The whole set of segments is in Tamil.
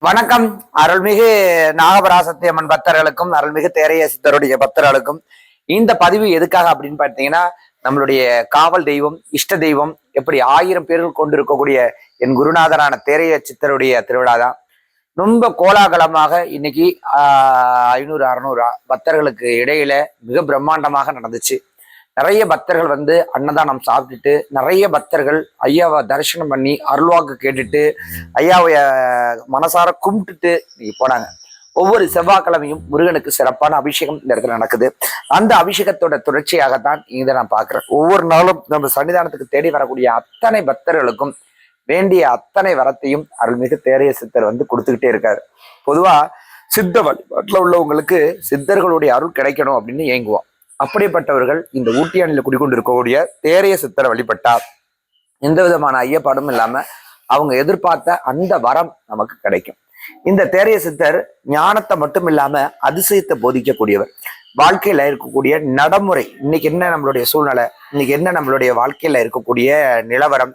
வணக்கம். அருள்மிகு நாகபராசக்தி அம்மன் பக்தர்களுக்கும் அருள்மிகு தேரைய சித்தருடைய பக்தர்களுக்கும் இந்த பதிவு எதுக்காக அப்படின்னு பார்த்தீங்கன்னா, நம்மளுடைய காவல் தெய்வம், இஷ்ட தெய்வம், எப்படி 1000 பேர்கள் கொண்டு இருக்கக்கூடிய என் குருநாதரான தேரைய சித்தருடைய திருவிழா தான் ரொம்ப கோலாகலமாக இன்னைக்கு 500 600 பக்தர்களுக்கு இடையில மிக பிரம்மாண்டமாக நடந்துச்சு. நிறைய பக்தர்கள் வந்து அன்னதானம் சாப்பிட்டுட்டு, நிறைய பக்தர்கள் ஐயாவை தரிசனம் பண்ணி அருள்வாக்கு கேட்டுட்டு ஐயாவை மனசார கும்பிட்டுட்டு இன்னைக்கு போனாங்க. ஒவ்வொரு செவ்வாய்க்கிழமையும் முருகனுக்கு சிறப்பான அபிஷேகம் இந்த இடத்துல நடக்குது. அந்த அபிஷேகத்தோட தொடர்ச்சியாகத்தான் இதை நான் பார்க்கிறேன். ஒவ்வொரு நாளும் நம்ம சன்னிதானத்துக்கு தேடி வரக்கூடிய அத்தனை பக்தர்களுக்கும் வேண்டிய அத்தனை வரத்தையும் அருள்மிகு தேரைய சித்தர் வந்து கொடுத்துக்கிட்டே இருக்காரு. பொதுவா சித்த வழிபாட்டில் உள்ளவங்களுக்கு சித்தர்களுடைய அருள் கிடைக்கணும் அப்படின்னு ஏங்குவோம். அப்படிப்பட்டவர்கள் இந்த ஊட்டியானில் குடிக்கொண்டு இருக்கக்கூடிய தேரைய சித்தரை வழிபட்டார் எந்த விதமான ஐயப்பாடும் இல்லாம அவங்க எதிர்பார்த்த அந்த வரம் நமக்கு கிடைக்கும். இந்த தேரைய சித்தர் ஞானத்தை மட்டும் இல்லாம அதிசயத்தை போதிக்கக்கூடியவர். வாழ்க்கையில இருக்கக்கூடிய நடைமுறை, இன்னைக்கு என்ன நம்மளுடைய சூழ்நிலை, இன்னைக்கு என்ன நம்மளுடைய வாழ்க்கையில இருக்கக்கூடிய நிலவரம்,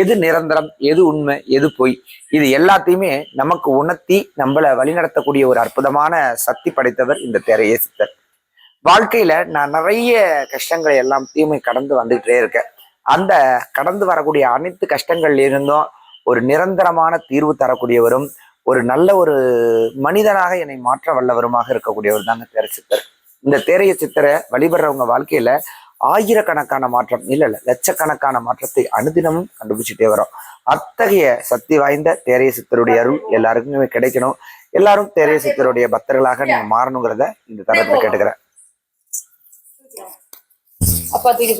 எது நிரந்தரம், எது உண்மை, எது பொய், இது எல்லாத்தையுமே நமக்கு உணர்த்தி நம்மளை வழிநடத்தக்கூடிய ஒரு அற்புதமான சக்தி படைத்தவர் இந்த தேரைய சித்தர். வாழ்க்கையில நான் நிறைய கஷ்டங்களை எல்லாம் தீமை கடந்து வந்துகிட்டே இருக்கேன். அந்த கடந்து வரக்கூடிய அனைத்து கஷ்டங்கள்ல இருந்தும் ஒரு நிரந்தரமான தீர்வு தரக்கூடியவரும், ஒரு நல்ல ஒரு மனிதனாக என்னை மாற்ற வல்லவருமாக இருக்கக்கூடியவர் தாங்க தேரைய சித்தர். இந்த தேரைய சித்தரை வழிபடுறவங்க வாழ்க்கையில ஆயிரக்கணக்கான மாற்றம் இல்ல லட்சக்கணக்கான மாற்றத்தை அனுதினமும் கண்டுபிடிச்சிட்டே வரும். அத்தகைய சக்தி வாய்ந்த தேரைய சித்தருடைய அருள் எல்லாருக்குமே கிடைக்கணும். எல்லாரும் தேரைய சித்தருடைய பக்தர்களாக நீங்க மாறணுங்கிறத இந்த தரத்துல கேட்டுக்கிறேன். அப்பா தூக்கி